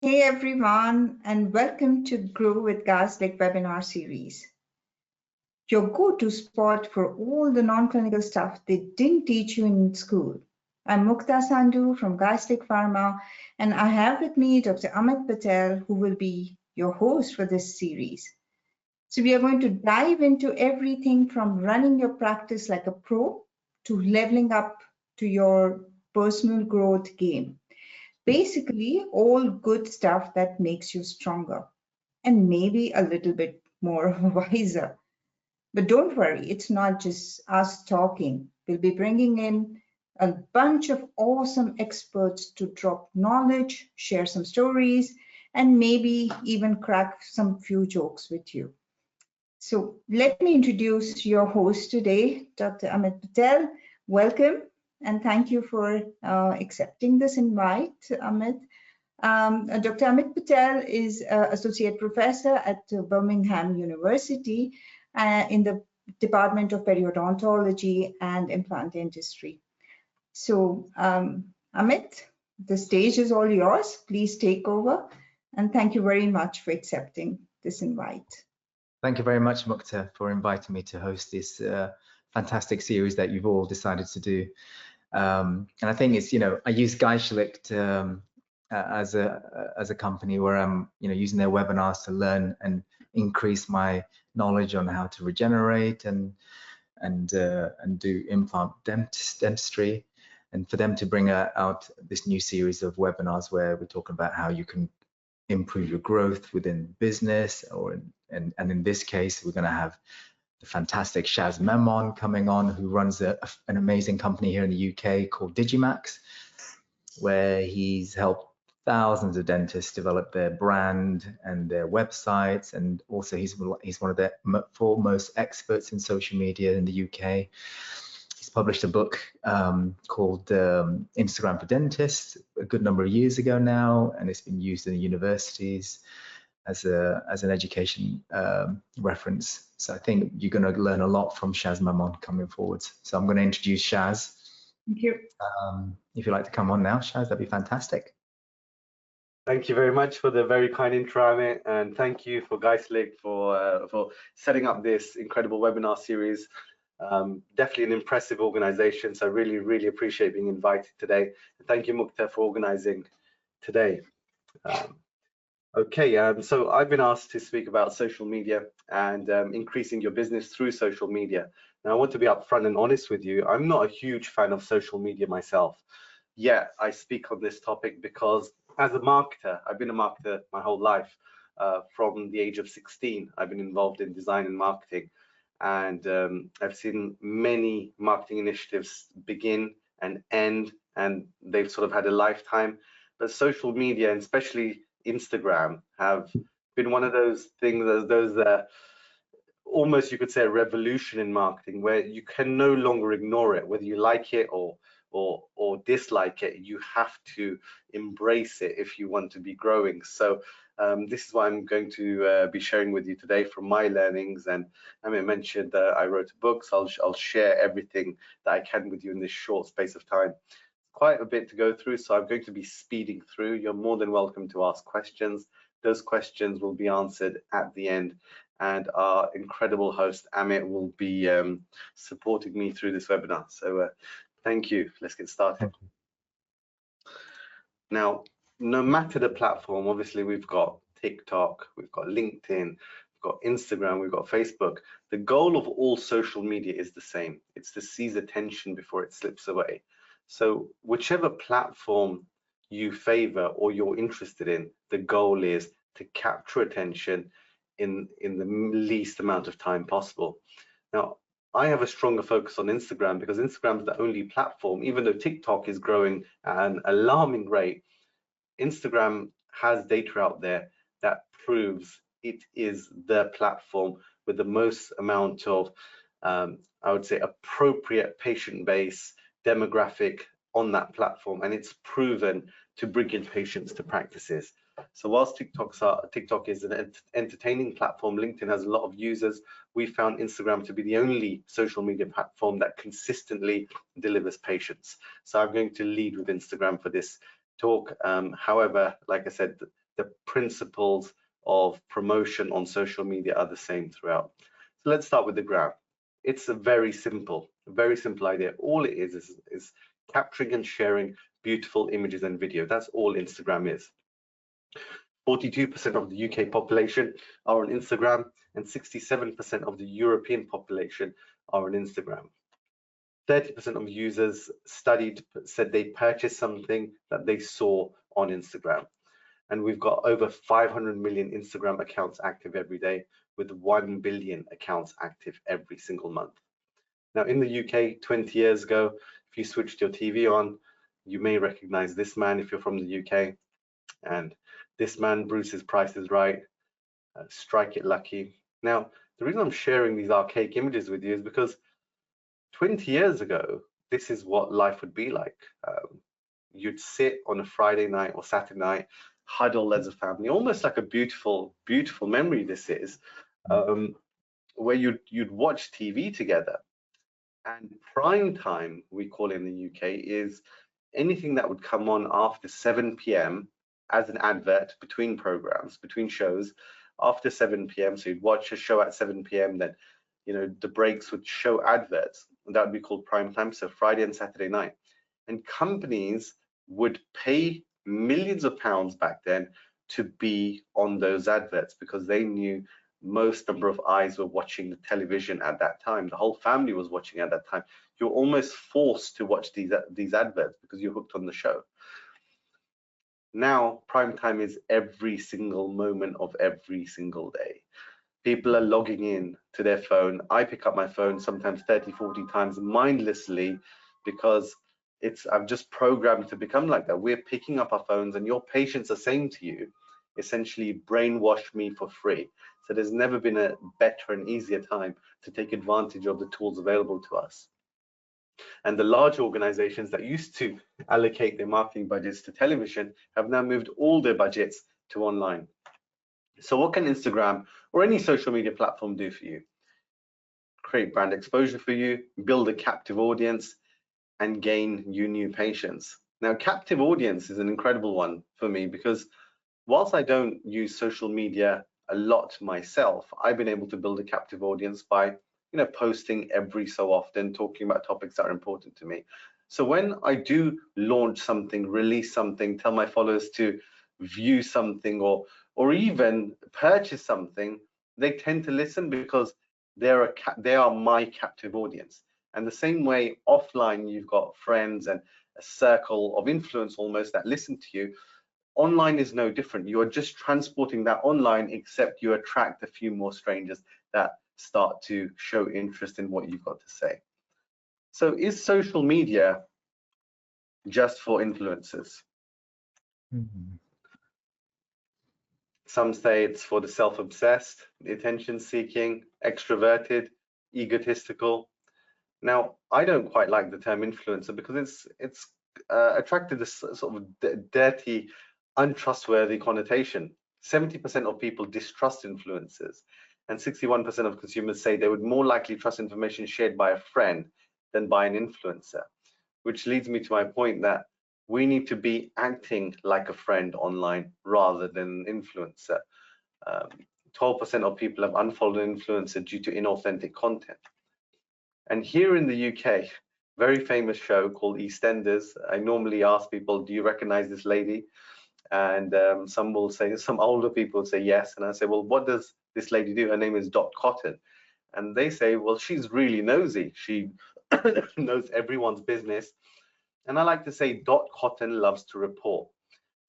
Hey everyone, and welcome to Grow with Gaslick webinar series. Your go-to spot for all the non-clinical stuff they didn't teach you in school. I'm Mukta Sandhu from Gaslick Pharma, and I have with me Dr. Amit Patel, who will be your host for this series. So we are going to dive into everything from running your practice like a pro to leveling up to your personal growth game. Basically, all good stuff that makes you stronger and maybe a little bit more wiser. But don't worry, it's not just us talking. We'll be bringing in a bunch of awesome experts to drop knowledge, share some stories, and maybe even crack some few jokes with you. So let me introduce your host today, Dr. Amit Patel. Welcome and thank you for accepting this invite, Amit. Dr. Amit Patel is Associate Professor at Birmingham University in the Department of Periodontology and Implant Dentistry. So, Amit, the stage is all yours. Please take over. And thank you very much for accepting this invite. Thank you very much, Mukta, for inviting me to host this fantastic series that you've all decided to do. And I think it's, I use Geishlicht as a company where I'm, using their webinars to learn and increase my knowledge on how to regenerate and do implant dentistry, and for them to bring out this new series of webinars where we're talking about how you can improve your growth within business, and in this case we're going to have the fantastic Shaz Memon coming on, who runs an amazing company here in the UK called Digimax, where he's helped thousands of dentists develop their brand and their websites, and also he's one of the foremost experts in social media in the UK. He's published a book called Instagram for Dentists a good number of years ago now, and it's been used in the universities as an education reference. So I think you're going to learn a lot from Shaz Memon coming forwards. So I'm going to introduce Shaz. Thank you. If you'd like to come on now, Shaz, that'd be fantastic. Thank you very much for the very kind intro, Amit, and thank you for Geistlich for setting up this incredible webinar series. Definitely an impressive organization, so I really appreciate being invited today. And thank you, Mukta, for organizing today. So I've been asked to speak about social media and increasing your business through social media. Now, I want to be upfront and honest with you. I'm not a huge fan of social media myself. Yet I speak on this topic because as a marketer, I've been a marketer my whole life. From the age of 16, I've been involved in design and marketing. And I've seen many marketing initiatives begin and end, and they've sort of had a lifetime. But social media, and especially Instagram, have been one of those things, those almost, you could say, a revolution in marketing, where you can no longer ignore it, whether you like it or dislike it. You have to embrace it if you want to be growing. So this is what I'm going to be sharing with you today from my learnings. And I mentioned that I wrote a book, so I'll share everything that I can with you in this short space of time. Quite a bit to go through, so I'm going to be speeding through. You're more than welcome to ask questions. Those questions will be answered at the end, and our incredible host Amit will be supporting me through this webinar. So thank you. Let's get started. Now, no matter the platform, obviously we've got TikTok, we've got LinkedIn, we've got Instagram, we've got Facebook. The goal of all social media is the same. It's to seize attention before it slips away. So whichever platform you favor or you're interested in, the goal is to capture attention in the least amount of time possible. Now, I have a stronger focus on Instagram because Instagram is the only platform, even though TikTok is growing at an alarming rate, Instagram has data out there that proves it is the platform with the most amount of, I would say, appropriate patient base demographic on that platform, and it's proven to bring in patients to practices. So whilst TikTok is an entertaining platform, LinkedIn has a lot of users, we found Instagram to be the only social media platform that consistently delivers patients. So I'm going to lead with Instagram for this talk. However, like I said, the principles of promotion on social media are the same throughout. So let's start with the gram. It's a very simple idea. All it is capturing and sharing beautiful images and video. That's all Instagram is. 42% of the UK population are on Instagram, and 67% of the European population are on Instagram. 30% of users studied said they purchased something that they saw on Instagram. And we've got over 500 million Instagram accounts active every day, with 1 billion accounts active every single month. Now, in the UK, 20 years ago, if you switched your TV on, you may recognize this man if you're from the UK. And this man, Bruce's Price is Right, Strike It Lucky. Now, the reason I'm sharing these archaic images with you is because 20 years ago, this is what life would be like. You'd sit on a Friday night or Saturday night, huddle as a family, almost like a beautiful, beautiful memory this is, where you'd watch TV together. And prime time, we call it in the UK, is anything that would come on after 7 p.m. as an advert between programs, between shows, after 7 p.m. So you'd watch a show at 7 p.m. Then, the breaks would show adverts. And that would be called prime time. So Friday and Saturday night. And companies would pay millions of pounds back then to be on those adverts, because they knew most number of eyes were watching the television at that time. The whole family was watching at that time. You're almost forced to watch these adverts because you're hooked on the show. Now, prime time is every single moment of every single day. People are logging in to their phone. I pick up my phone sometimes 30, 40 times mindlessly, because I've just programmed to become like that. We're picking up our phones, and your patients are saying to you, essentially, brainwash me for free. So there's never been a better and easier time to take advantage of the tools available to us. And the large organizations that used to allocate their marketing budgets to television have now moved all their budgets to online. So what can Instagram or any social media platform do for you? Create brand exposure for you, build a captive audience, and gain you new patients. Now, captive audience is an incredible one for me, because whilst I don't use social media a lot myself, I've been able to build a captive audience by posting every so often, talking about topics that are important to me. So when I do launch something, release something, tell my followers to view something or even purchase something, they tend to listen because they are my captive audience. And the same way offline, you've got friends and a circle of influence almost that listen to you. Online is no different. You are just transporting that online, except you attract a few more strangers that start to show interest in what you've got to say. So is social media just for influencers? Mm-hmm. Some say it's for the self-obsessed, attention-seeking, extroverted, egotistical. Now, I don't quite like the term influencer, because it's attracted this sort of dirty, untrustworthy connotation. 70% of people distrust influencers, and 61% of consumers say they would more likely trust information shared by a friend than by an influencer, which leads me to my point that we need to be acting like a friend online rather than an influencer. 12% of people have unfollowed an influencer due to inauthentic content. And here in the UK, very famous show called EastEnders, I normally ask people, do you recognize this lady? And some older people say yes. And I say, well, what does this lady do? Her name is Dot Cotton. And they say, well, she's really nosy. She knows everyone's business. And I like to say Dot Cotton loves to report.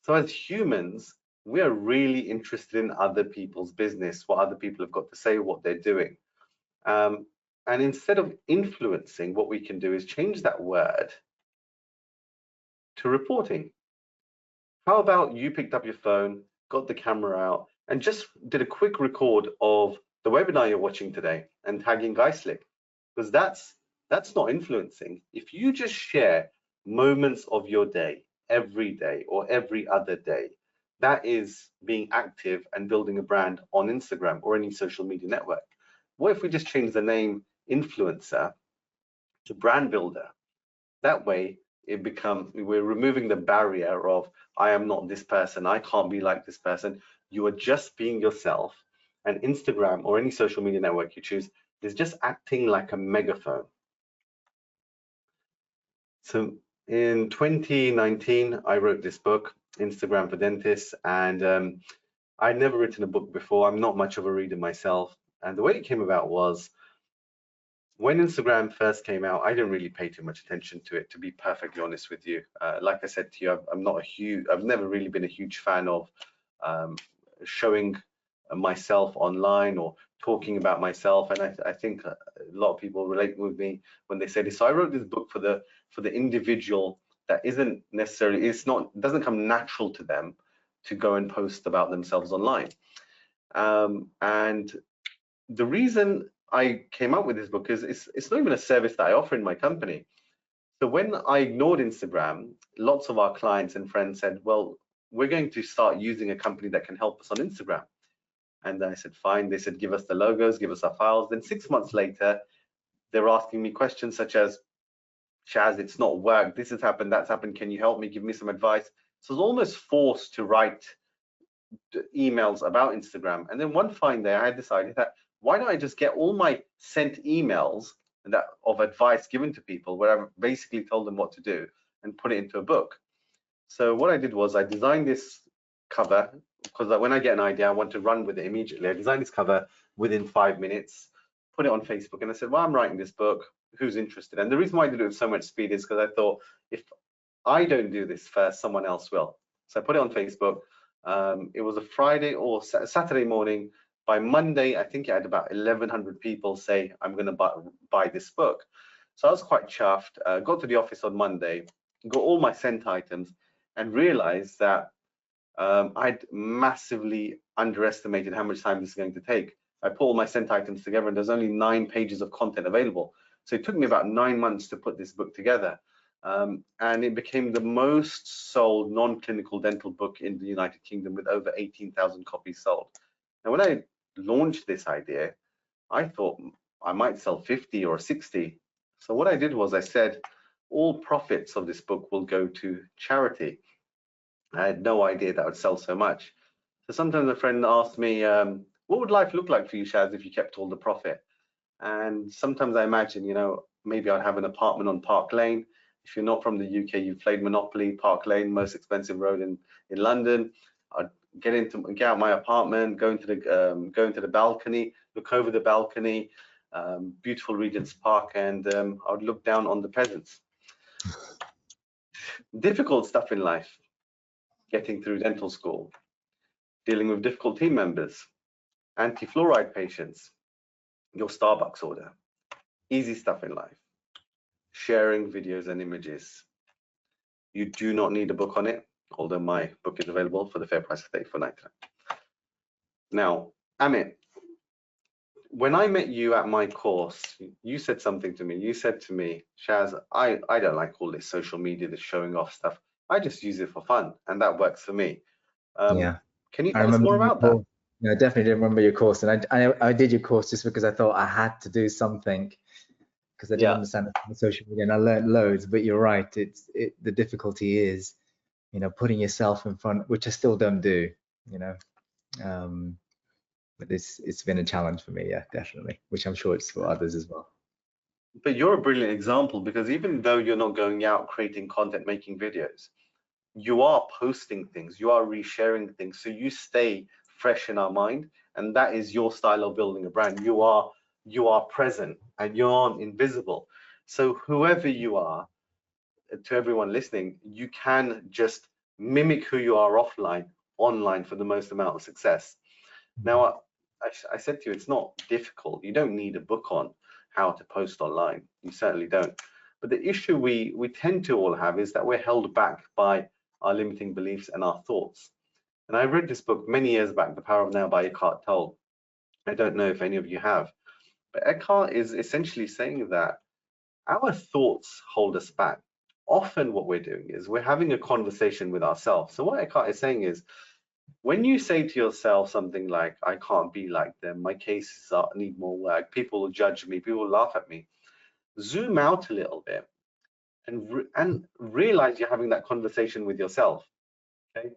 So as humans, we are really interested in other people's business, what other people have got to say, what they're doing. And instead of influencing, what we can do is change that word to reporting. How about you picked up your phone, got the camera out, and just did a quick record of the webinar you're watching today and tagging Geistlich? Because that's not influencing. If you just share moments of your day, every day or every other day, that is being active and building a brand on Instagram or any social media network. What if we just change the name influencer to brand builder? That way, we're removing the barrier of I am not this person, I can't be like this person. You are just being yourself, and Instagram or any social media network you choose is just acting like a megaphone. So in 2019, I wrote this book, Instagram for Dentists, and I'd never written a book before. I'm not much of a reader myself. And the way it came about was when Instagram first came out, I didn't really pay too much attention to it, to be perfectly honest with you. Like I said to you, I've never really been a huge fan of showing myself online or talking about myself. And I think a lot of people relate with me when they say this. So I wrote this book for the individual that isn't necessarily, doesn't come natural to them to go and post about themselves online. And the reason I came up with this book is it's not even a service that I offer in my company. So when I ignored Instagram, lots of our clients and friends said, well, we're going to start using a company that can help us on Instagram. And I said, fine. They said, give us the logos, give us our files. Then 6 months later, they're asking me questions such as, Shaz, it's not worked. This has happened, that's happened. Can you help me? Give me some advice. So I was almost forced to write emails about Instagram. And then one fine day, I had decided that why don't I just get all my sent emails of advice given to people where I've basically told them what to do and put it into a book. So what I did was I designed this cover because when I get an idea, I want to run with it immediately. I designed this cover within 5 minutes, put it on Facebook, and I said, well, I'm writing this book. Who's interested? And the reason why I did it with so much speed is because I thought if I don't do this first, someone else will. So I put it on Facebook. It was a Friday or Saturday morning. By Monday, I think I had about 1,100 people say, I'm going to buy this book. So I was quite chuffed. Got to the office on Monday, got all my sent items, and realized that I'd massively underestimated how much time this is going to take. I put all my sent items together, and there's only 9 pages of content available. So it took me about 9 months to put this book together. And it became the most sold non-clinical dental book in the United Kingdom with over 18,000 copies sold. Now, when I launched this idea, I thought I might sell 50 or 60. So what I did was I said, all profits of this book will go to charity. I had no idea that would sell so much. So sometimes a friend asked me, what would life look like for you, Shaz, if you kept all the profit? And sometimes I imagine, maybe I'd have an apartment on Park Lane. If you're not from the UK, you've played Monopoly. Park Lane, most expensive road in London. I'd get out my apartment, go into the balcony, look over the balcony, beautiful Regent's Park, and I would look down on the peasants. Difficult stuff in life, getting through dental school, dealing with difficult team members, anti-fluoride patients, your Starbucks order, easy stuff in life, sharing videos and images. You do not need a book on it, although my book is available for the fair price of $34.99. Now, Amit, when I met you at my course, you said something to me. You said to me, Shaz, I don't like all this social media, this showing off stuff. I just use it for fun, and that works for me. Yeah. Can you tell us more about that? Yeah, I definitely remember your course, and I did your course just because I thought I had to do something because I didn't understand the social media, and I learned loads. But you're right, the difficulty is, putting yourself in front, which I still don't do, but it's been a challenge for me, yeah, definitely, which I'm sure it's for others as well. But you're a brilliant example, because even though you're not going out creating content, making videos, you are posting things, you are resharing things, so you stay fresh in our mind, and that is your style of building a brand. You are present and you aren't invisible. So whoever you are, to everyone listening, you can just mimic who you are offline, online for the most amount of success. Now, I said to you, it's not difficult. You don't need a book on how to post online. You certainly don't. But the issue we tend to all have is that we're held back by our limiting beliefs and our thoughts. And I read this book many years back, The Power of Now by Eckhart Tolle. I don't know if any of you have, but Eckhart is essentially saying that our thoughts hold us back. Often what we're doing is we're having a conversation with ourselves. So what Eckhart is saying is, when you say to yourself something like, I can't be like them, my cases need more work, people will judge me, people will laugh at me, zoom out a little bit and realize you're having that conversation with yourself. Okay,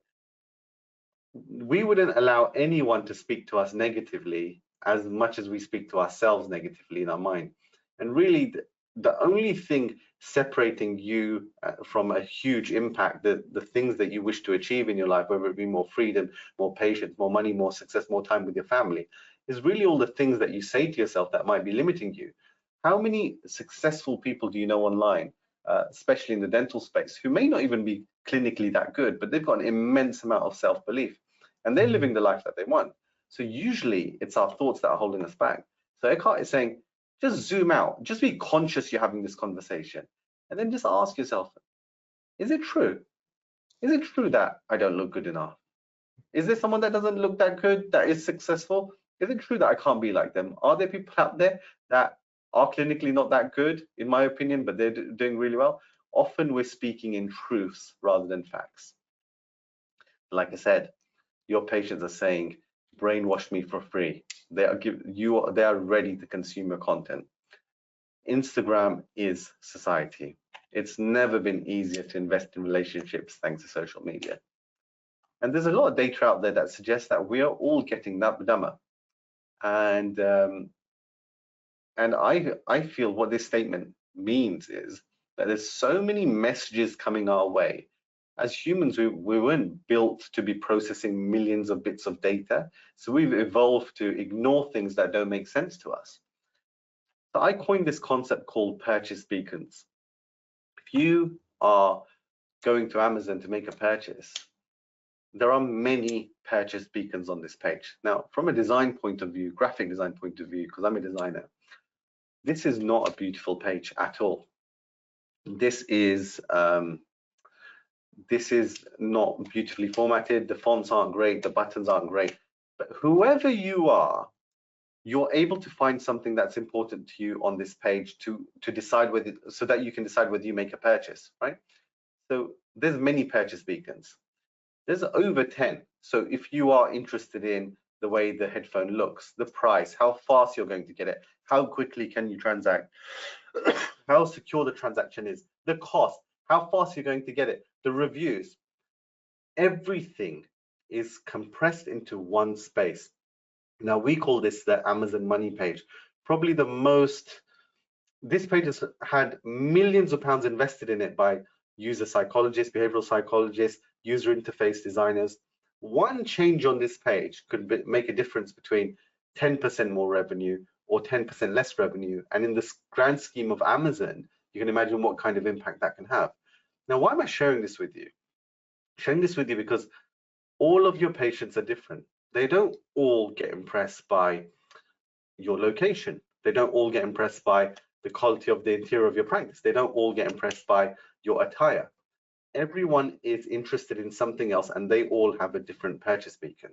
we wouldn't allow anyone to speak to us negatively as much as we speak to ourselves negatively in our mind. And really, the only thing separating you from a huge impact, the things that you wish to achieve in your life, whether it be more freedom, more patience, more money, more success, more time with your family, is really all the things that you say to yourself that might be limiting you. How many successful people do you know online, especially in the dental space, who may not even be clinically that good, but they've got an immense amount of self-belief and they're living the life that they want? So usually it's our thoughts that are holding us back. So Eckhart is saying, just zoom out, just be conscious you're having this conversation, and then just ask yourself, is it true? Is it true that I don't look good enough? Is there someone that doesn't look that good, that is successful? Is it true that I can't be like them? Are there people out there that are clinically not that good, in my opinion, but they're doing really well? Often we're speaking in truths rather than facts. Like I said, your patients are saying, brainwash me for free. They are ready to consume your content. Instagram is society. It's never been easier to invest in relationships thanks to social media. And there's a lot of data out there that suggests that we are all getting dumber. And I feel what this statement means is that there's so many messages coming our way. As humans, we weren't built to be processing millions of bits of data. So we've evolved to ignore things that don't make sense to us. So I coined this concept called purchase beacons. If you are going to Amazon to make a purchase, there are many purchase beacons on this page. Now, from a design point of view, graphic design point of view, because I'm a designer, this is not a beautiful page at all. This is not beautifully formatted. The fonts aren't great. The buttons aren't great. But whoever you are, you're able to find something that's important to you on this page to decide whether, so that you can decide whether you make a purchase, right? So there's many purchase beacons. There's over 10. So if you are interested in the way the headphone looks, the price, how fast you're going to get it, how quickly can you transact, how secure the transaction is, the cost, how fast you're going to get it, the reviews, everything is compressed into one space. Now we call this the Amazon money page. Probably this page has had millions of pounds invested in it by user psychologists, behavioral psychologists, user interface designers. One change on this page could make a difference between 10% more revenue or 10% less revenue. And in this grand scheme of Amazon, you can imagine what kind of impact that can have. Now, why am I sharing this with you? Sharing this with you because all of your patients are different. They don't all get impressed by your location. They don't all get impressed by the quality of the interior of your practice. They don't all get impressed by your attire. Everyone is interested in something else and they all have a different purchase beacon.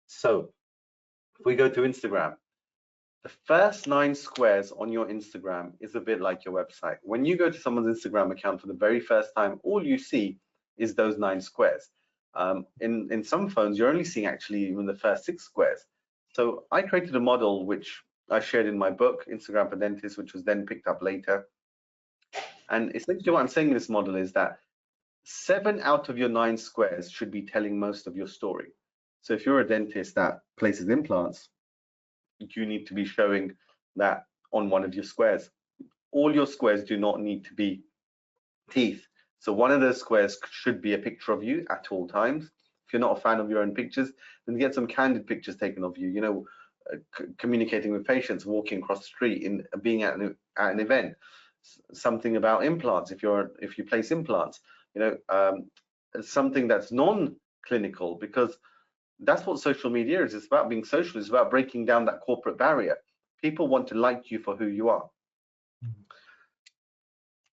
So if we go to Instagram, the first 9 squares on your Instagram is a bit like your website. When you go to someone's Instagram account for the very first time, all you see is those 9 squares. In some phones, you're only seeing actually even the first 6 squares. So I created a model which I shared in my book, Instagram for Dentists, which was then picked up later. And essentially what I'm saying in this model is that 7 out of your 9 squares should be telling most of your story. So if you're a dentist that places implants, you need to be showing that on one of your squares. All your squares do not need to be teeth. So one of those squares should be a picture of you at all times. If you're not a fan of your own pictures, then get some candid pictures taken of you, you know, communicating with patients, walking across the street, being at an event. Something about implants, if you place implants, you know, something that's non-clinical, because that's what social media is. It's about being social. It's about breaking down that corporate barrier. People want to like you for who you are.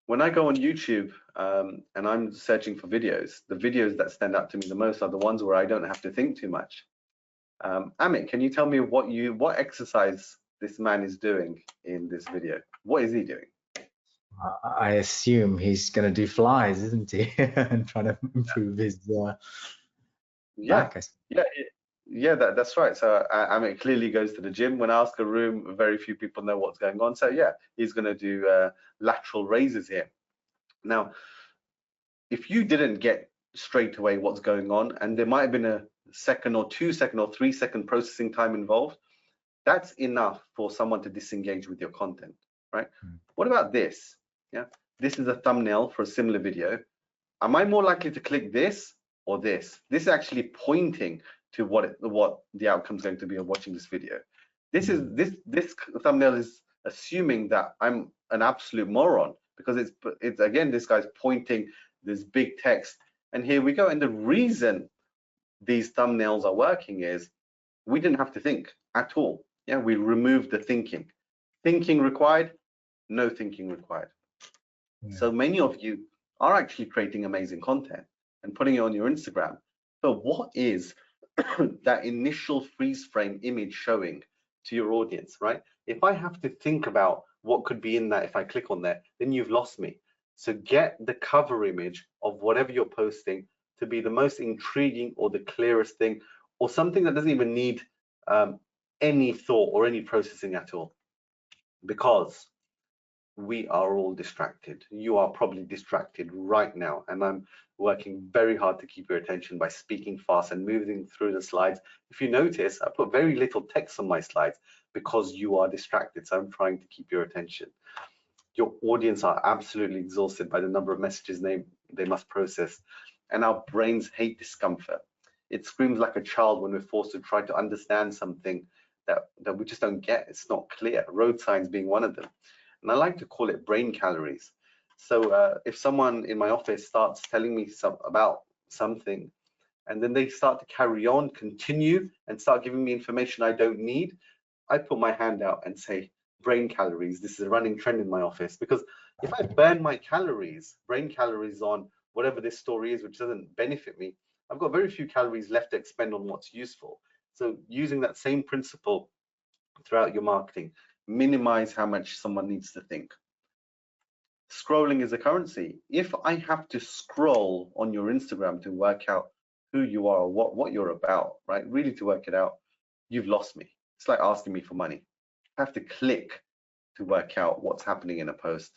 When I go on YouTube and I'm searching for videos, the videos that stand out to me the most are the ones where I don't have to think too much. Amit, can you tell me what exercise this man is doing in this video? What is he doing? I assume he's going to do flies, isn't he? And trying to improve his back. Yeah, that's right. So Amit clearly goes to the gym. When I ask a room, very few people know what's going on. So yeah, he's going to do lateral raises here. Now, if you didn't get straight away what's going on, and there might have been a second or 2 second or 3 second processing time involved, that's enough for someone to disengage with your content, right? What about this? Yeah, this is a thumbnail for a similar video. Am I more likely to click this or this? This is actually pointing to what the outcome is going to be of watching this video. This thumbnail is assuming that I'm an absolute moron, because it's again, this guy's pointing this big text, and here we go. And the reason these thumbnails are working is we didn't have to think at all. Yeah, we removed the thinking. Thinking required, no thinking required. Yeah. So many of you are actually creating amazing content and putting it on your Instagram. But what is that initial freeze frame image showing to your audience, right? If I have to think about what could be in that if I click on there, then you've lost me. So get the cover image of whatever you're posting to be the most intriguing or the clearest thing, or something that doesn't even need any thought or any processing at all, because we are all distracted. You are probably distracted right now, and I'm working very hard to keep your attention by speaking fast and moving through the slides. If you notice, I put very little text on my slides because you are distracted, so I'm trying to keep your attention. Your audience are absolutely exhausted by the number of messages they must process, and our brains hate discomfort. It screams like a child when we're forced to try to understand something that we just don't get. It's not clear. Road signs being one of them. And I like to call it brain calories. So if someone in my office starts telling me about something, and then they start to carry on, continue, and start giving me information I don't need, I put my hand out and say, brain calories. This is a running trend in my office, because if I burn my calories, brain calories, on whatever this story is, which doesn't benefit me, I've got very few calories left to expend on what's useful. So using that same principle throughout your marketing, minimize how much someone needs to think. Scrolling is a currency. If I have to scroll on your Instagram to work out who you are, what you're about, right? Really to work it out, you've lost me. It's like asking me for money. I have to click to work out what's happening in a post.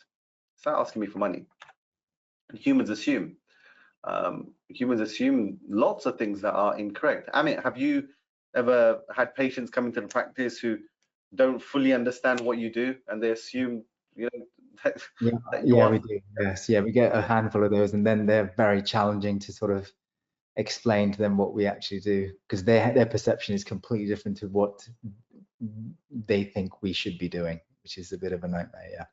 It's like asking me for money. And humans assume lots of things that are incorrect. Amit, have you ever had patients come into the practice who don't fully understand what you do, and they assume, you know, that we do. Yes, we get a handful of those, and then they're very challenging to sort of explain to them what we actually do, because their perception is completely different to what they think we should be doing, which is a bit of a nightmare.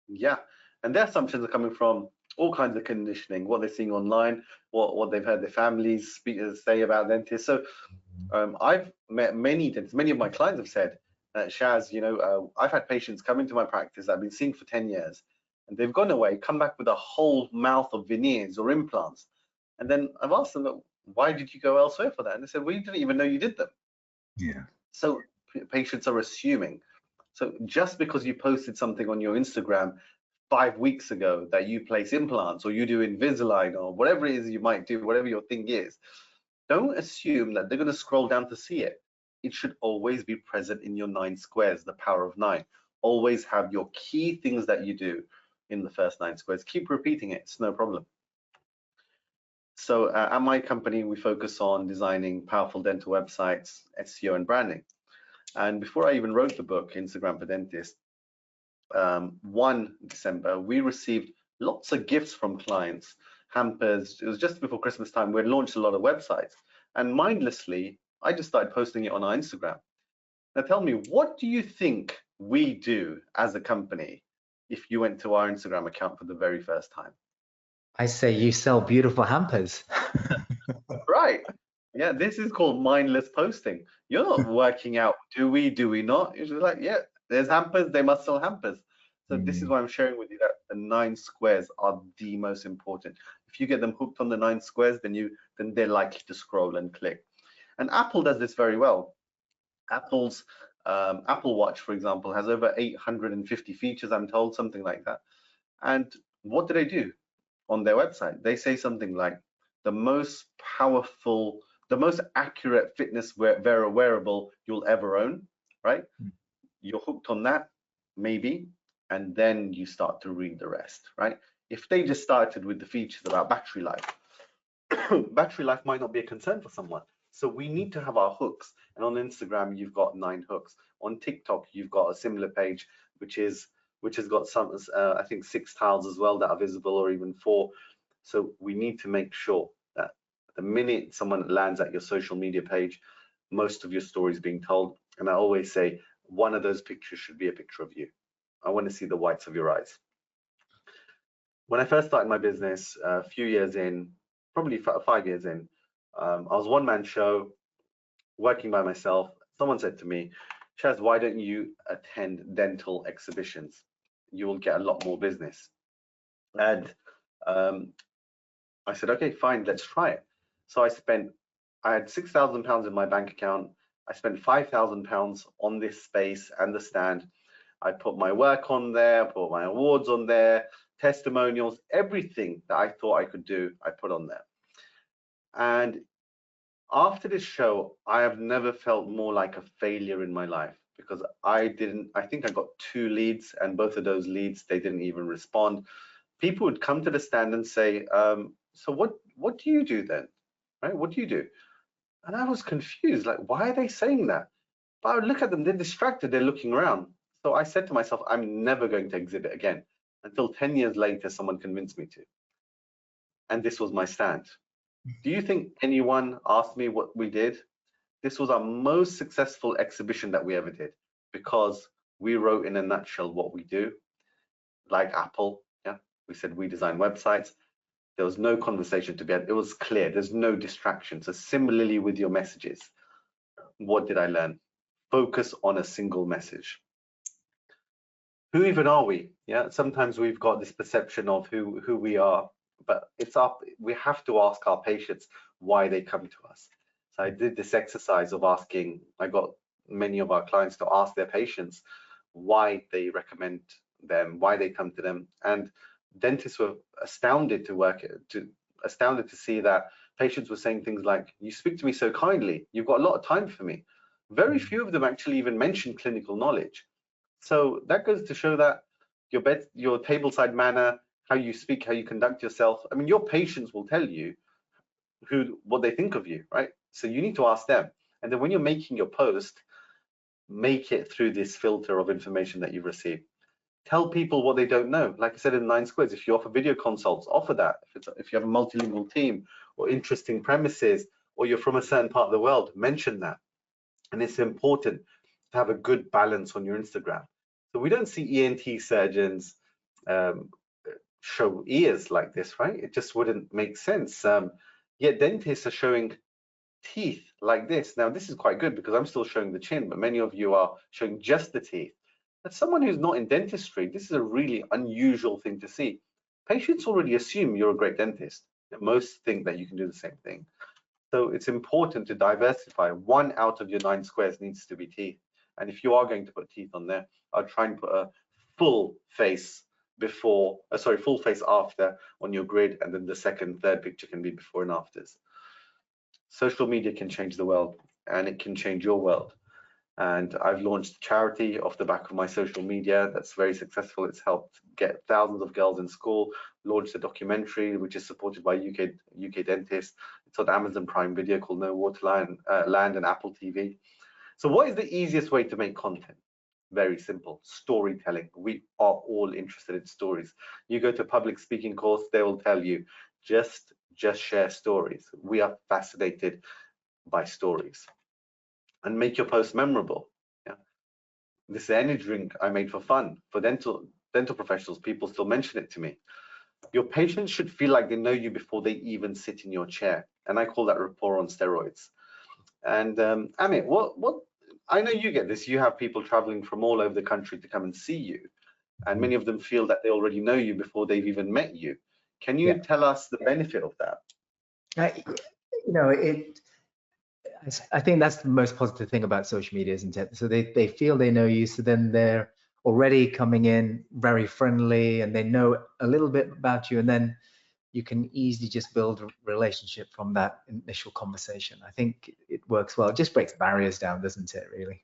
Yeah, and their assumptions are coming from all kinds of conditioning, what they're seeing online, what they've heard their families say about dentists. So I've met many dentists. Many of my clients have said, Shaz, I've had patients come into my practice that I've been seeing for 10 years, and they've gone away, come back with a whole mouth of veneers or implants. And then I've asked them, why did you go elsewhere for that? And they said, well, you didn't even know you did them. Yeah. So patients are assuming. So just because you posted something on your Instagram 5 weeks ago that you place implants, or you do Invisalign, or whatever it is you might do, whatever your thing is, don't assume that they're going to scroll down to see it. It should always be present in your 9 squares, the power of 9. Always have your key things that you do in the first 9 squares. Keep repeating it, it's no problem. So at my company, we focus on designing powerful dental websites, SEO, and branding. And before I even wrote the book, Instagram for Dentists, 1 December, we received lots of gifts from clients, hampers. It was just before Christmas time. We had launched a lot of websites, and mindlessly, I just started posting it on our Instagram. Now tell me, what do you think we do as a company if you went to our Instagram account for the very first time? I say you sell beautiful hampers. Right. Yeah, this is called mindless posting. You're not working out, do we not? You're just like, yeah, there's hampers, they must sell hampers. So this is why I'm sharing with you that the 9 squares are the most important. If you get them hooked on the 9 squares, then they're likely to scroll and click. And Apple does this very well. Apple's Apple Watch, for example, has over 850 features, I'm told, something like that. And what do they do on their website? They say something like, the most powerful, the most accurate fitness wearable you'll ever own, right? You're hooked on that, maybe, and then you start to read the rest, right? If they just started with the features about battery life, battery life might not be a concern for someone. So we need to have our hooks. And on Instagram, you've got 9 hooks. On TikTok, you've got a similar page, which has got some, I think 6 tiles as well that are visible, or even 4. So we need to make sure that the minute someone lands at your social media page, most of your story is being told. And I always say, one of those pictures should be a picture of you. I want to see the whites of your eyes. When I first started my business, a few years in, probably 5 years in, I was one-man show, working by myself. Someone said to me, Shaz, why don't you attend dental exhibitions? You will get a lot more business. And I said, okay, fine, let's try it. So I had £6,000 in my bank account. I spent £5,000 on this space and the stand. I put my work on there, put my awards on there, testimonials, everything that I thought I could do, I put on there. And after this show, I have never felt more like a failure in my life, because I think I got 2 leads, and both of those leads, they didn't even respond. People would come to the stand and say, so what do you do then? Right? What do you do? And I was confused, like, why are they saying that? But I would look at them, they're distracted, they're looking around. So I said to myself, I'm never going to exhibit again, until 10 years later, someone convinced me to. And this was my stand. Do you think anyone asked me what we did? This was our most successful exhibition that we ever did, because we wrote in a nutshell what we do. Like Apple, yeah, we said we design websites. There was no conversation to be had. It was clear. There's no distraction. So similarly with your messages, what did I learn? Focus on a single message. Who even are we? Yeah, sometimes we've got this perception of who we are, but we have to ask our patients why they come to us. So I did this exercise of asking, I got many of our clients to ask their patients why they recommend them, why they come to them. And dentists were astounded to see that patients were saying things like, you speak to me so kindly, you've got a lot of time for me. Very few of them actually even mentioned clinical knowledge. So that goes to show that your tableside manner, how you speak, how you conduct yourself, I mean, your patients will tell you what they think of you, right? So you need to ask them. And then when you're making your post, make it through this filter of information that you've received. Tell people what they don't know. Like I said in 9 Squares, if you offer video consults, offer that. If you have a multilingual team or interesting premises, or you're from a certain part of the world, mention that. And it's important to have a good balance on your Instagram. So we don't see ENT surgeons show ears like this, right? It just wouldn't make sense. Yet dentists are showing teeth like this. Now, this is quite good because I'm still showing the chin, but many of you are showing just the teeth. As someone who's not in dentistry, this is a really unusual thing to see. Patients already assume you're a great dentist. Most think that you can do the same thing. So it's important to diversify. 1 out of your 9 squares needs to be teeth. And if you are going to put teeth on there, I'll try and put a full face full face after on your grid, and then the second, third picture can be before and afters. Social media can change the world, and it can change your world. And I've launched a charity off the back of my social media that's very successful. It's helped get thousands of girls in school, launched a documentary which is supported by UK dentists. It's on Amazon Prime Video called No Water Land and Apple TV. So what is the easiest way to make content? Very simple, storytelling. We are all interested in stories. You go to a public speaking course, they will tell you, just share stories. We are fascinated by stories. And make your post memorable. Yeah. This energy drink I made for fun, for dental professionals, people still mention it to me. Your patients should feel like they know you before they even sit in your chair. And I call that rapport on steroids. And Amit, what I know you get this, you have people traveling from all over the country to come and see you. And many of them feel that they already know you before they've even met you. Can you tell us the benefit of that? I think that's the most positive thing about social media, isn't it? So they feel they know you, so then they're already coming in very friendly and they know a little bit about you, and then you can easily just build a relationship from that initial conversation. I think it works well. It just breaks barriers down, doesn't it, really?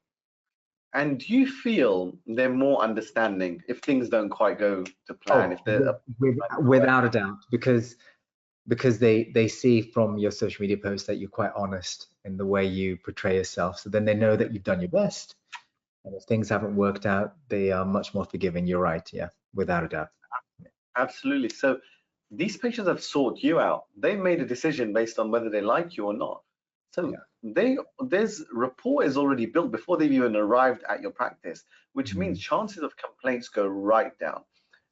And do you feel they're more understanding if things don't quite go to plan? If they're Without a doubt, because they see from your social media posts that you're quite honest in the way you portray yourself. So then they know that you've done your best. And if things haven't worked out, they are much more forgiving. You're right. Yeah, without a doubt. Absolutely. So these patients have sought you out. They made a decision based on whether they like you or not. So there's rapport is already built before they've even arrived at your practice, which means chances of complaints go right down.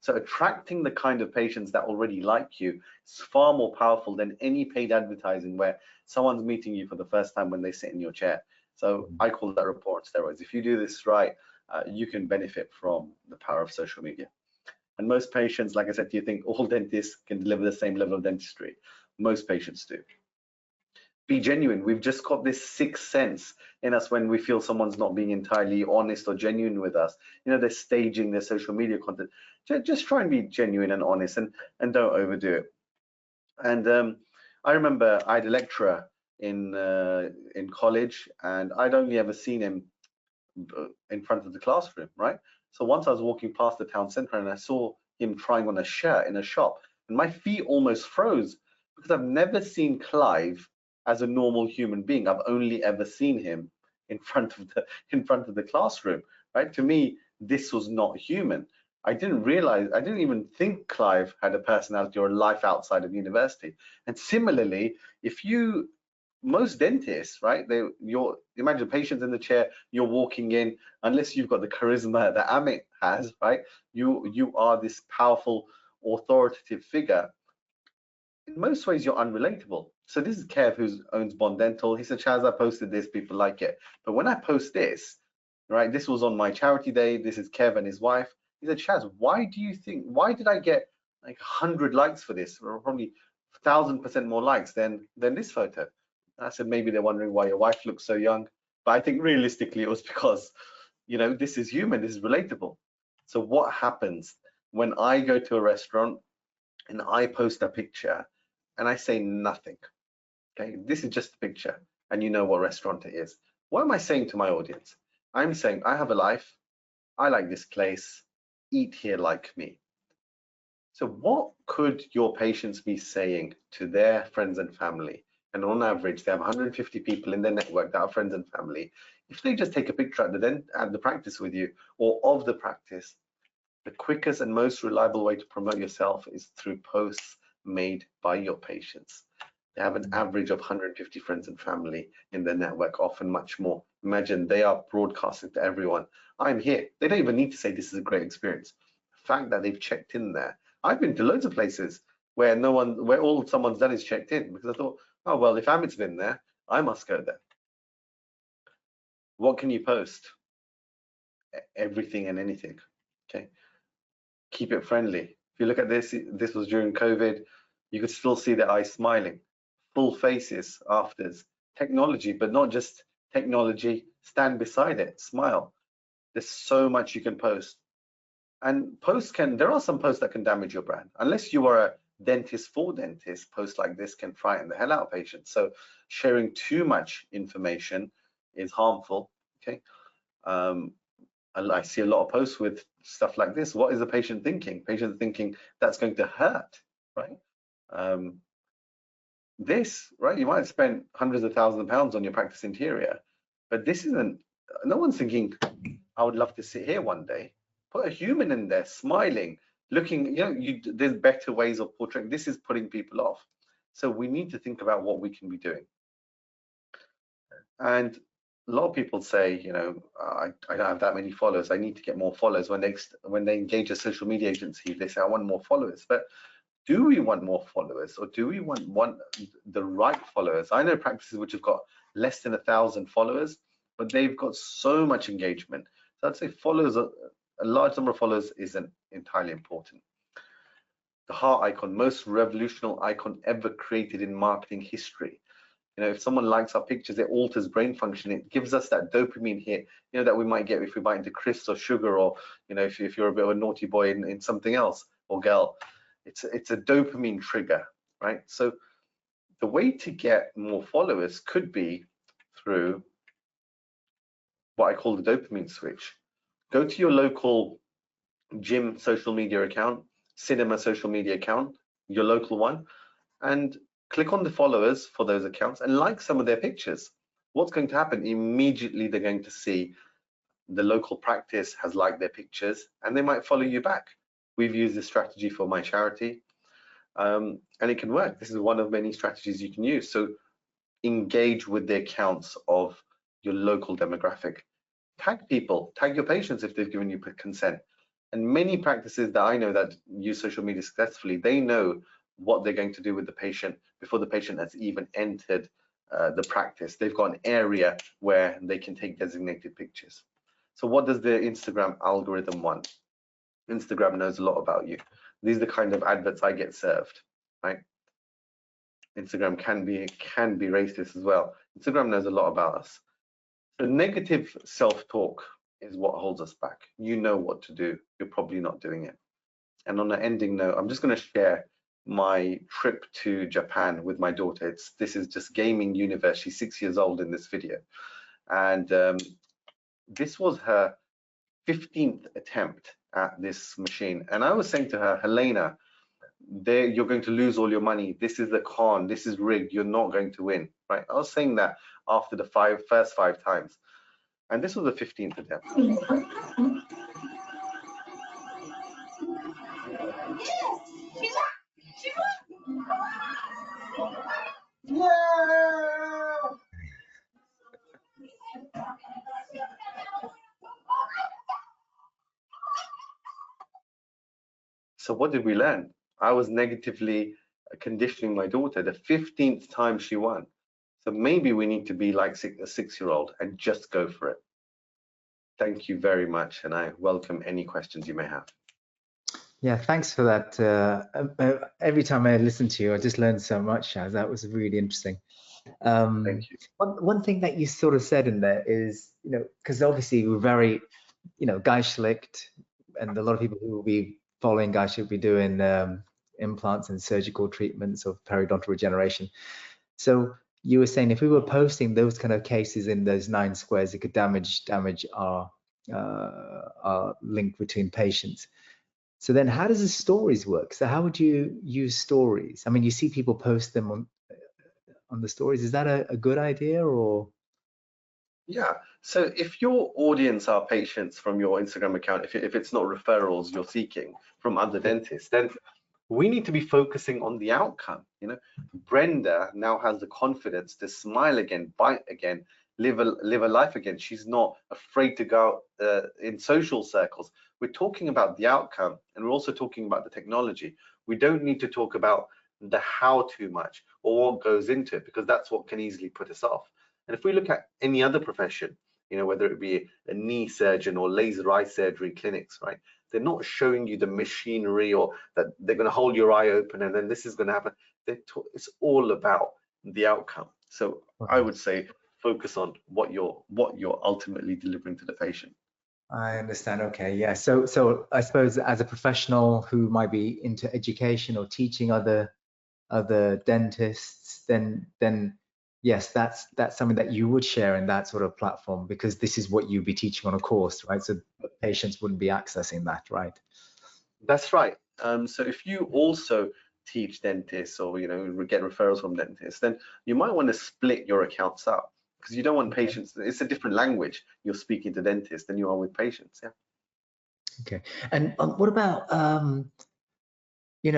So attracting the kind of patients that already like you is far more powerful than any paid advertising where someone's meeting you for the first time when they sit in your chair. So I call that rapport on steroids. If you do this right, you can benefit from the power of social media. And most patients, like I said, do you think all dentists can deliver the same level of dentistry? Most patients do. Be genuine. We've just got this sixth sense in us when we feel someone's not being entirely honest or genuine with us. You know, they're staging their social media content. Just try and be genuine and honest, and don't overdo it. And I remember I had a lecturer in college, and I'd only ever seen him in front of the classroom, right? So once I was walking past the town centre and I saw him trying on a shirt in a shop, and my feet almost froze because I've never seen Clive as a normal human being. I've only ever seen him in front of the classroom, right? To me, this was not human. I didn't even think Clive had a personality or a life outside of university. And similarly, most dentists, right? Imagine patients in the chair, you're walking in, unless you've got the charisma that Amit has, right? You are this powerful, authoritative figure. In most ways, you're unrelatable. So this is Kev, who owns Bond Dental. He said, Shaz, I posted this, people like it. But when I post this, right, this was on my charity day. This is Kev and his wife. He said, Shaz, why did I get like 100 likes for this, or probably 1,000% more likes than this photo? I said, maybe they're wondering why your wife looks so young. But I think realistically, it was because, this is human, this is relatable. So what happens when I go to a restaurant and I post a picture and I say nothing? Okay, this is just a picture and you know what restaurant it is. What am I saying to my audience? I'm saying, I have a life. I like this place. Eat here like me. So what could your patients be saying to their friends and family? And on average, they have 150 people in their network that are friends and family. If they just take a picture at the practice with you or of the practice, the quickest and most reliable way to promote yourself is through posts made by your patients. They have an average of 150 friends and family in their network, often much more. Imagine they are broadcasting to everyone. I'm here. They don't even need to say this is a great experience. The fact that they've checked in there. I've been to loads of places where all someone's done is checked in, because I thought, oh, well, if Amit's been there, I must go there. What can you post? Everything and anything. Okay. Keep it friendly. If you look at this was during COVID, you could still see their eyes smiling, full faces afters. Technology, but not just technology, stand beside it, smile. There's so much you can post. And there are some posts that can damage your brand. Unless you are a dentist for dentists, posts like this can frighten the hell out of patients. So sharing too much information is harmful, okay? I see a lot of posts with stuff like this. What is the patient thinking? Patients thinking that's going to hurt, right? Right? You might have spent hundreds of thousands of pounds on your practice interior, but this isn't. No one's thinking, I would love to sit here one day. Put a human in there, smiling, looking. There's better ways of portraying. This is putting people off. So we need to think about what we can be doing. And a lot of people say, I don't have that many followers. I need to get more followers. When they engage a social media agency, they say, I want more followers. But do we want more followers, or do we want the right followers? I know practices which have got less than 1,000 followers, but they've got so much engagement. So I'd say a large number of followers isn't entirely important. The heart icon, most revolutionary icon ever created in marketing history. If someone likes our pictures, it alters brain function. It gives us that dopamine hit, that we might get if we bite into crisps or sugar, or if you're a bit of a naughty boy in something else, or girl. It's a dopamine trigger, right? So the way to get more followers could be through what I call the dopamine switch. Go to your local gym social media account, cinema social media account, your local one, and click on the followers for those accounts and like some of their pictures. What's going to happen? Immediately they're going to see the local practice has liked their pictures and they might follow you back. We've used this strategy for my charity, and it can work. This is one of many strategies you can use. So engage with the accounts of your local demographic. Tag people, tag your patients if they've given you consent. And many practices that I know that use social media successfully, they know what they're going to do with the patient before the patient has even entered the practice. They've got an area where they can take designated pictures. So what does the Instagram algorithm want? Instagram knows a lot about you. These are the kind of adverts I get served, right? Instagram can be racist as well. Instagram knows a lot about us. The negative self-talk is what holds us back. You know what to do. You're probably not doing it. And on an ending note, I'm just going to share my trip to Japan with my daughter. This is just gaming universe. She's 6 years old in this video. And this was her 15th attempt at this machine. And I was saying to her, Helena, you're going to lose all your money. This is the con. This is rigged. You're not going to win, right? I was saying that after the first five times. And this was the 15th attempt. So what did we learn? I was negatively conditioning my daughter. The 15th time she won. So maybe we need to be like a 6-year-old and just go for it. Thank you very much, and I welcome any questions you may have. Yeah, thanks for that. Every time I listen to you, I just learned so much, Shaz. That was really interesting. Thank you. One thing that you sort of said in there is, because obviously we're very, Geistlicht, and a lot of people who will be following Geist will be doing implants and surgical treatments of periodontal regeneration. So you were saying if we were posting those kind of cases in those 9 squares, it could damage our link between patients. So then how does the stories work? So how would you use stories? I mean, you see people post them on the stories. Is that a good idea, or? Yeah, so if your audience are patients from your Instagram account, if it's not referrals you're seeking from other dentists, then we need to be focusing on the outcome. Brenda now has the confidence to smile again, bite again, live a life again. She's not afraid to go in social circles. We're talking about the outcome, and we're also talking about the technology. We don't need to talk about the how too much or what goes into it, because that's what can easily put us off. And if we look at any other profession, whether it be a knee surgeon or laser eye surgery clinics, right? They're not showing you the machinery or that they're going to hold your eye open and then this is going to happen. It's all about the outcome. So I would say focus on what you're ultimately delivering to the patient. I understand. Okay, yeah. So I suppose as a professional who might be into education or teaching other dentists, then yes, that's something that you would share in that sort of platform, because this is what you'd be teaching on a course, right? So patients wouldn't be accessing that, right? That's right. So if you also teach dentists or get referrals from dentists, then you might want to split your accounts up, because you don't want patients. It's a different language you're speaking to dentists than you are with patients. Yeah. Okay. And what about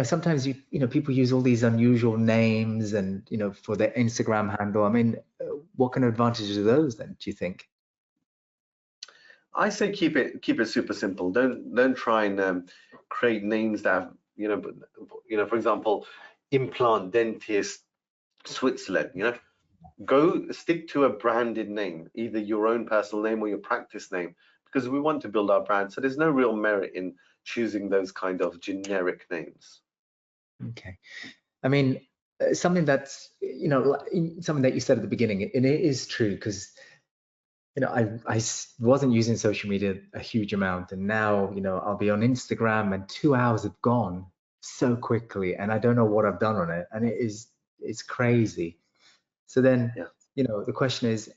sometimes people use all these unusual names and for their Instagram handle. I mean, what kind of advantages are those then, do you think? I say keep it super simple. Don't try and create names that have for example, implant dentist Switzerland. Go stick to a branded name, either your own personal name or your practice name, because we want to build our brand. So there's no real merit in choosing those kind of generic names. Okay. I mean, something that's something that you said at the beginning, and it is true, because I wasn't using social media a huge amount, and now I'll be on Instagram and 2 hours have gone so quickly, and I don't know what I've done on it, and it's crazy. So then the question is,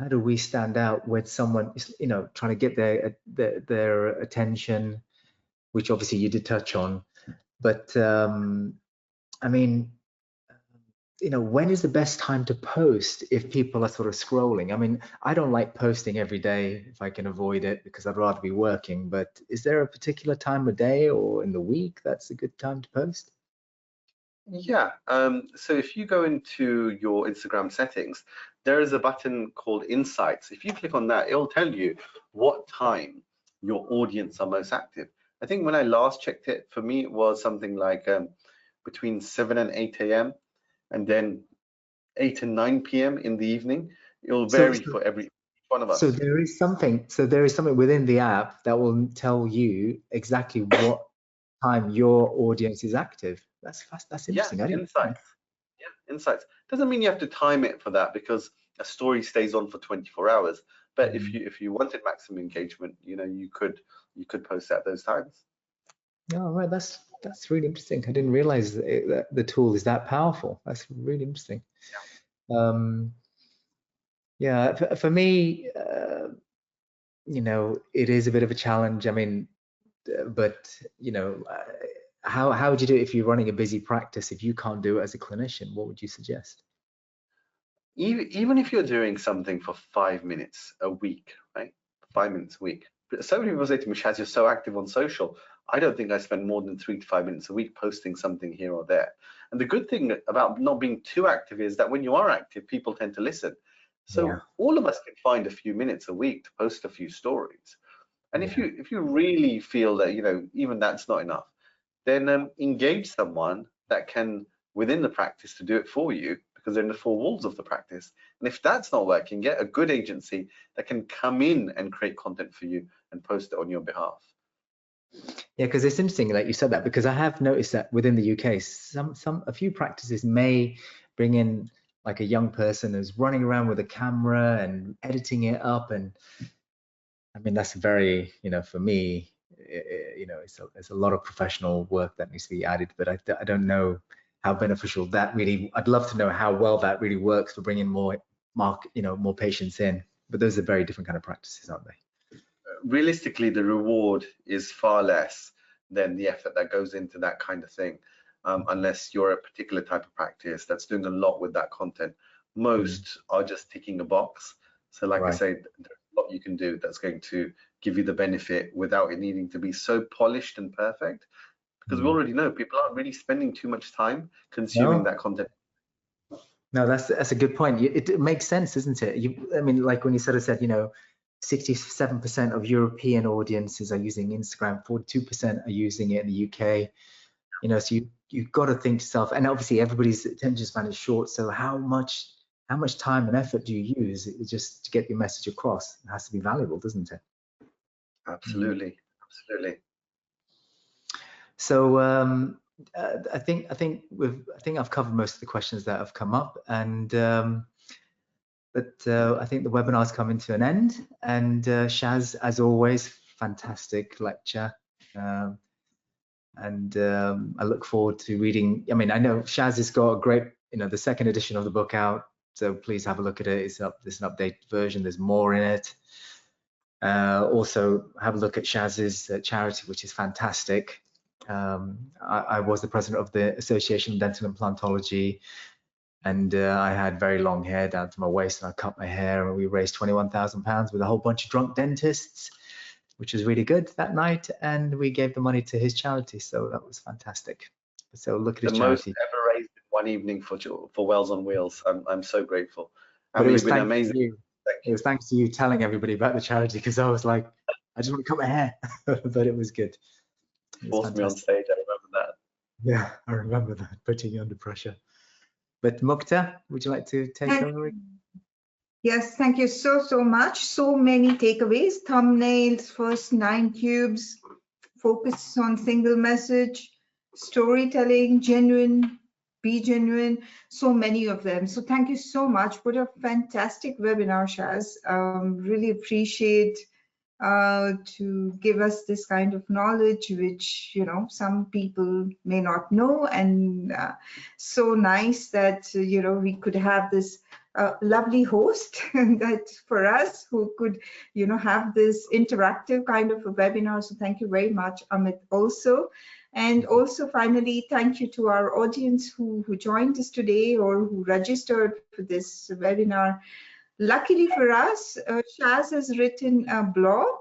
how do we stand out when someone is, you know, trying to get their attention, which obviously you did touch on, but I mean, you know, when is the best time to post if people are sort of scrolling? I mean, I don't like posting every day if I can avoid it because I'd rather be working, but is there a particular time of day or in the week that's a good time to post? Yeah, so if you go into your Instagram settings, there is a button called Insights. If you click on that, it'll tell you what time your audience are most active. I think when I last checked it, for me, it was something like between 7 and 8 a.m. and then 8 and 9 p.m. in the evening. It will So, vary for every one of so us. there is something, so there is something within the app that will tell you exactly what time your audience is active. That's Yeah, interesting. I didn't know that. Insights. Yeah, Insights. Doesn't mean you have to time it for that because a story stays on for 24 hours. But if you wanted maximum engagement, you know, you could post at those times. Oh, right, that's really interesting. I didn't realize that the tool is that powerful. That's really interesting. Yeah, for me, you know, it is a bit of a challenge. I mean, but you know, how would you do it if you're running a busy practice? If you can't do it as a clinician, what would you suggest? Even if you're doing something for 5 minutes a week, right? 5 minutes a week. But so many people say to me, Shaz, you're so active on social. I don't think I spend more than 3 to 5 minutes a week posting something here or there. And the good thing about not being too active is that when you are active, people tend to listen. Yeah, So all of us can find a few minutes a week to post a few stories. And yeah. if you really feel that, you know, even that's not enough, then engage someone that can within the practice to do it for you because they're in the four walls of the practice. And if that's not working, get a good agency that can come in and create content for you and post it on your behalf. Yeah, because it's interesting that you said that, because I have noticed that within the UK, a few practices may bring in like a young person who's running around with a camera and editing it up, and I mean that's very, you know, for me, you know, it's a lot of professional work that needs to be added, but I don't know how beneficial that really. I'd love to know how well that really works for bringing more more patients in, but those are very different kind of practices, aren't they? Realistically, the reward is far less than the effort that goes into that kind of thing, unless you're a particular type of practice that's doing a lot with that content. Most are just ticking a box. So like I Right. say, there's a lot you can do that's going to give you the benefit without it needing to be so polished and perfect, because we already know people aren't really spending too much time consuming No. that content. No, that's a good point. It makes sense, isn't it? I mean, like when you sort of said, you know, 67% of European audiences are using Instagram, 42% are using it in the UK. You know, so you've got to think to yourself, and obviously everybody's attention span is short. So how much time and effort do you use just to get your message across? It has to be valuable, doesn't it? Absolutely, absolutely. So I think I've covered most of the questions that have come up, and but I think the webinar's coming to an end. And Shaz, as always, fantastic lecture. And I look forward to reading. I mean, I know Shaz has got a great, you know, the second edition of the book out. So please have a look at it. It's up. There's an updated version. There's more in it. Also, have a look at Shaz's charity, which is fantastic. I was the president of the Association of Dental Implantology, and I had very long hair down to my waist, and I cut my hair, and we raised £21,000 with a whole bunch of drunk dentists, which was really good that night, and we gave the money to his charity, so that was fantastic. So look at his The most charity. ever raised in one evening for Wells on Wheels. I'm so grateful. But Amit, it you've was been thanks to amazing. you. Thank It you. was thanks to you telling everybody about the charity, because I was like, I just want to cut my hair, but it was good. It was Forced me on fantastic. stage. I remember that. Yeah, I remember that, putting you under pressure. But Mukta, would you like to take over? Yes, thank you so much. So many takeaways, thumbnails, first 9 cubes, focus on single message, storytelling, genuine, be genuine, so many of them. So thank you so much. What a fantastic webinar, Shaz. Really appreciate to give us this kind of knowledge, which, you know, some people may not know. And so nice that, you know, we could have this lovely host that for us who could, have this interactive kind of a webinar. So thank you very much, Amit, also. And also, finally, thank you to our audience who joined us today or who registered for this webinar. Luckily for us, Shaz has written a blog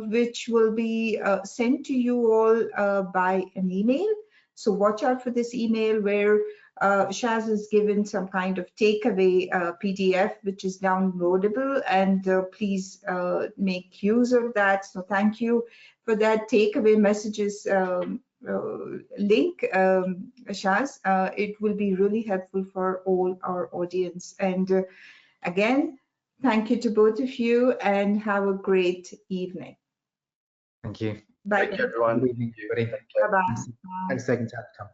which will be sent to you all by an email. So watch out for this email where Shaz has given some kind of takeaway PDF which is downloadable, and please make use of that. So thank you for that takeaway messages link, Shaz. It will be really helpful for all our audience. And again, thank you to both of you and have a great evening. Thank you. Bye. Thank you, everyone. Good evening, everybody. Bye-bye. Thanks for taking time to come.